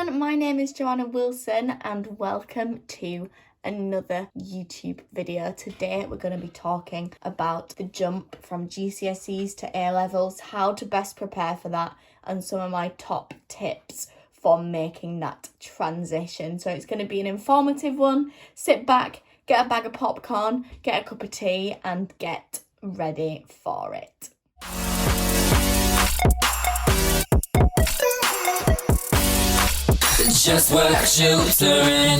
everyone, my name is Joanna Wilson and welcome to another YouTube video. Today we're going to be talking about the jump from GCSEs to A-levels, how to best prepare for that, and some of my top tips for making that transition. So it's going to be an informative one. Sit back, get a bag of popcorn, get a cup of tea and get ready for it. Just work tutoring.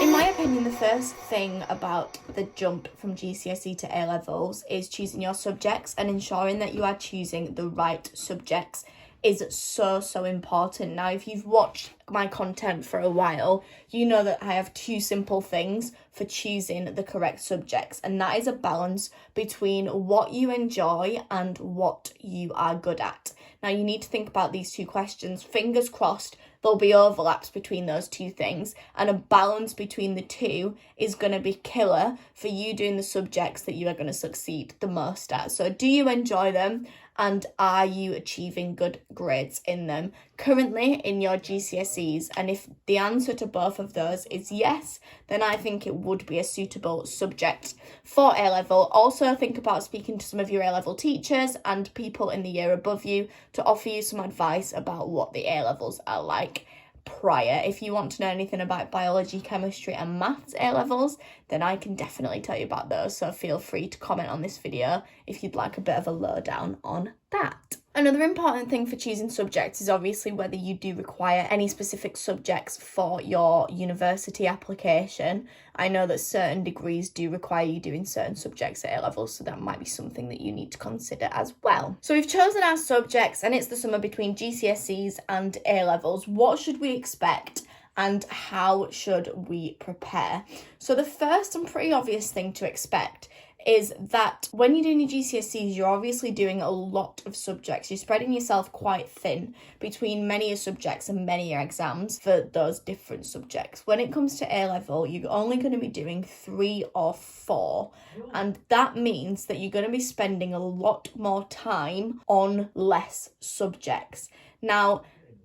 In my opinion, the first thing about the jump from GCSE to A-levels is choosing your subjects and ensuring that you are choosing the right subjects is so important. Now, if you've watched my content for a while, you know that I have two simple things for choosing the correct subjects, and that is a balance between what you enjoy and what you are good at. Now, you need to think about these two questions. Fingers crossed, there'll be overlaps between those two things, and a balance between the two is going to be killer for you doing the subjects that you are going to succeed the most at. So do you enjoy them? And are you achieving good grades in them currently in your GCSEs? And if the answer to both of those is yes, then I think it would be a suitable subject for A-level. Also, think about speaking to some of your A-level teachers and people in the year above you to offer you some advice about what the A-levels are like prior. If you want to know anything about biology, chemistry and maths A-levels, then I can definitely tell you about those, so feel free to comment on this video if you'd like a bit of a lowdown on that. Another important thing for choosing subjects is obviously whether you do require any specific subjects for your university application. I know that certain degrees do require you doing certain subjects at A-levels, so that might be something that you need to consider as well. So we've chosen our subjects and it's the summer between GCSEs and A-levels. What should we expect and how should we prepare? So the first and pretty obvious thing to expect is that when you're doing your GCSEs, you're obviously doing a lot of subjects. You're spreading yourself quite thin between many subjects and many exams for those different subjects. When it comes to A-level, you're only going to be doing 3 or 4, and that means that you're going to be spending a lot more time on less subjects. Now,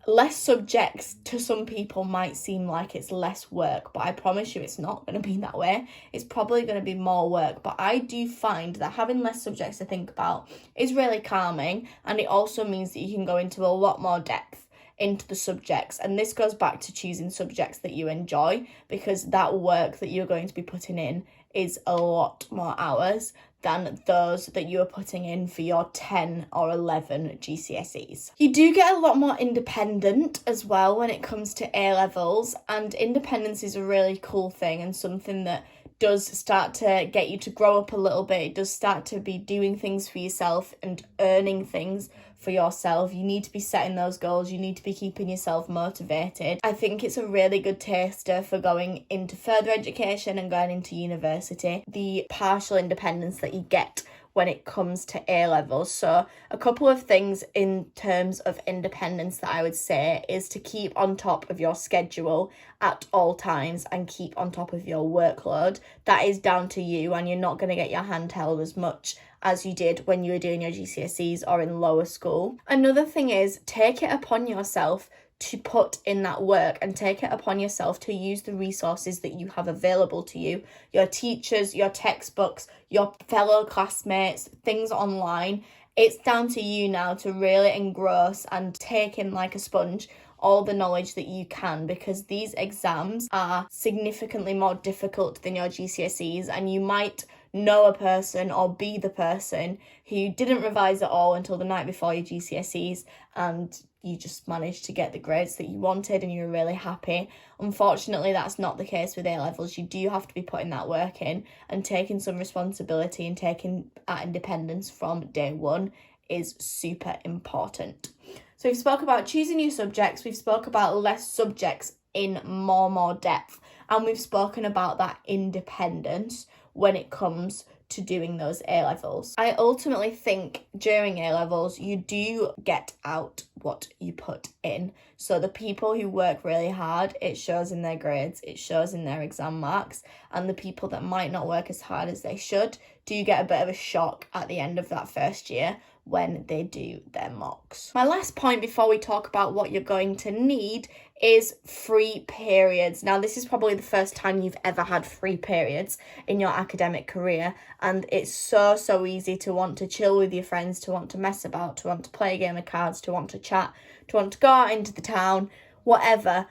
less subjects to some people might seem like it's less work, but I promise you it's not going to be that way. It's probably going to be more work, but I do find that having less subjects to think about is really calming, and it also means that you can go into a lot more depth into the subjects. And this goes back to choosing subjects that you enjoy, because that work that you're going to be putting in is a lot more hours than those that you are putting in for your 10 or 11 GCSEs. You do get a lot more independent as well when it comes to A-levels, and independence is a really cool thing and something that does start to get you to grow up a little bit. It does start to be doing things for yourself and earning things for yourself. You need to be setting those goals. You need to be keeping yourself motivated. I think it's a really good taster for going into further education and going into university, the partial independence that you get when it comes to A-levels. So a couple of things in terms of independence that I would say is to keep on top of your schedule at all times and keep on top of your workload. That is down to you, and you're not going to get your hand held as much as you did when you were doing your GCSEs or in lower school. Another thing is take it upon yourself to put in that work and take it upon yourself to use the resources that you have available to you, your teachers, your textbooks, your fellow classmates, things online. It's down to you now to really engross and take in like a sponge all the knowledge that you can, because these exams are significantly more difficult than your GCSEs, and you might know a person or be the person who didn't revise at all until the night before your GCSEs and you just managed to get the grades that you wanted and you're really happy. Unfortunately, that's not the case with A-levels. You do have to be putting that work in, and taking some responsibility and taking that independence from day one is super important. So we've spoke about choosing new subjects, we've spoke about less subjects in more depth, and we've spoken about that independence when it comes to doing those A-levels. I ultimately think during A-levels, you do get out what you put in. So the people who work really hard, it shows in their grades, it shows in their exam marks, and the people that might not work as hard as they should do get a bit of a shock at the end of that first year when they do their mocks. My last point before we talk about what you're going to need is free periods. Now, this is probably the first time you've ever had free periods in your academic career, and it's so easy to want to chill with your friends, to want to mess about, to want to play a game of cards, to want to chat, to want to go out into the town, whatever.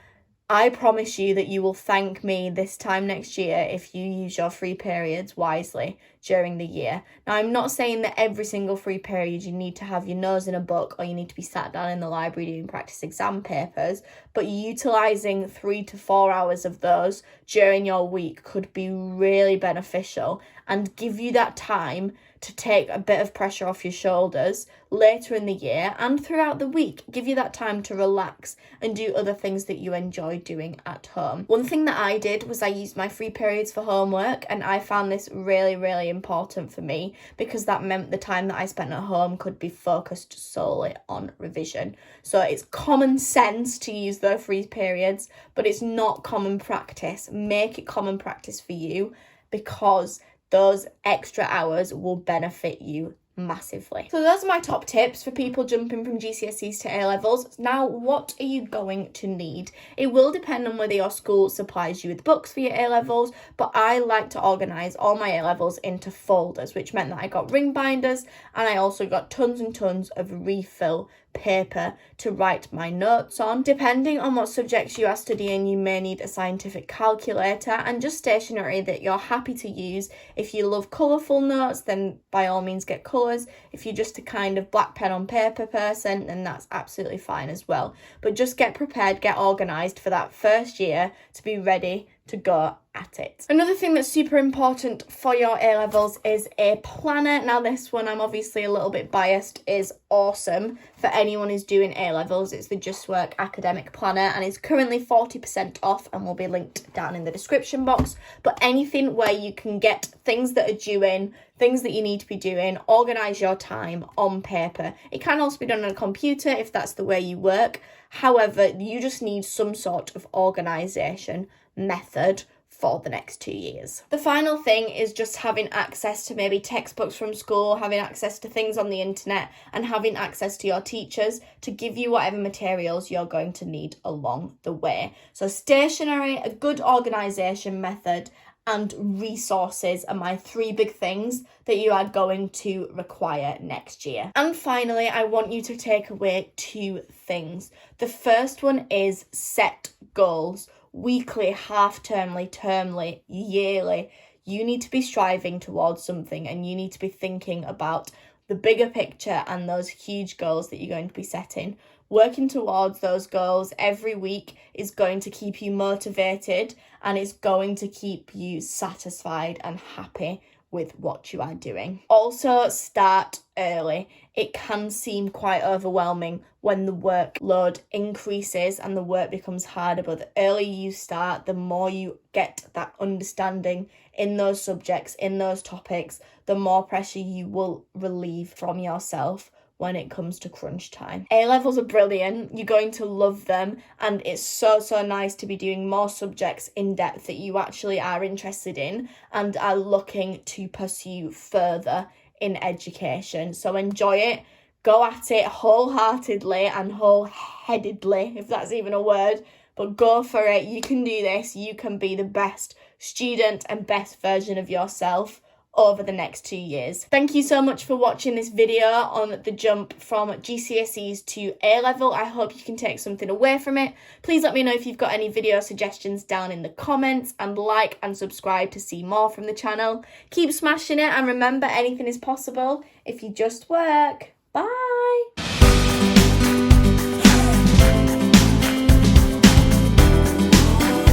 I promise you that you will thank me this time next year if you use your free periods wisely during the year. Now, I'm not saying that every single free period you need to have your nose in a book or you need to be sat down in the library doing practice exam papers, but utilising 3 to 4 hours of those during your week could be really beneficial and give you that time to take a bit of pressure off your shoulders later in the year and throughout the week. Give you that time to relax and do other things that you enjoy doing at home. One thing that I did was I used my free periods for homework, and I found this really important for me because that meant the time that I spent at home could be focused solely on revision. So it's common sense to use the free periods, but it's not common practice. Make it common practice for you, because those extra hours will benefit you massively. So those are my top tips for people jumping from GCSEs to A-levels. Now, what are you going to need? It will depend on whether your school supplies you with books for your A-levels, but I like to organise all my A-levels into folders, which meant that I got ring binders and I also got tons and tons of refill paper to write my notes on. Depending on what subjects you are studying, you may need a scientific calculator and just stationery that you're happy to use. If you love colourful notes, then by all means get colours. If you're just a kind of black pen on paper person, then that's absolutely fine as well. But just get prepared, get organised for that first year to be ready to go at it. Another thing that's super important for your A-levels is a planner. Now, this one, I'm obviously a little bit biased, is awesome for anyone who's doing A-levels. It's the Just Work academic planner and it's currently 40% off and will be linked down in the description box. But anything where you can get things that are due in, things that you need to be doing, organise your time on paper. It can also be done on a computer if that's the way you work. However, you just need some sort of organisation method for the next 2 years. The final thing is just having access to maybe textbooks from school, having access to things on the internet, and having access to your teachers to give you whatever materials you're going to need along the way. So stationery, a good organisation method, and resources are my 3 big things that you are going to require next year. And finally, I want you to take away 2 things. The first one is set goals. Weekly, half-termly, termly, yearly. You need to be striving towards something and you need to be thinking about the bigger picture and those huge goals that you're going to be setting. Working towards those goals every week is going to keep you motivated and it's going to keep you satisfied and happy with what you are doing. Also, start early. It can seem quite overwhelming when the workload increases and the work becomes harder, but the earlier you start, the more you get that understanding in those subjects, in those topics, the more pressure you will relieve from yourself when it comes to crunch time. A-levels are brilliant. You're going to love them, and it's so nice to be doing more subjects in depth that you actually are interested in and are looking to pursue further in education. So enjoy it, go at it wholeheartedly and wholeheadedly, if that's even a word, but go for it. You can do this. You can be the best student and best version of yourself over the next 2 years. Thank you so much for watching this video on the jump from GCSEs to A-level. I hope you can take something away from it. Please let me know if you've got any video suggestions down in the comments, and like and subscribe to see more from the channel. Keep smashing it, and remember, anything is possible if you just work. Bye!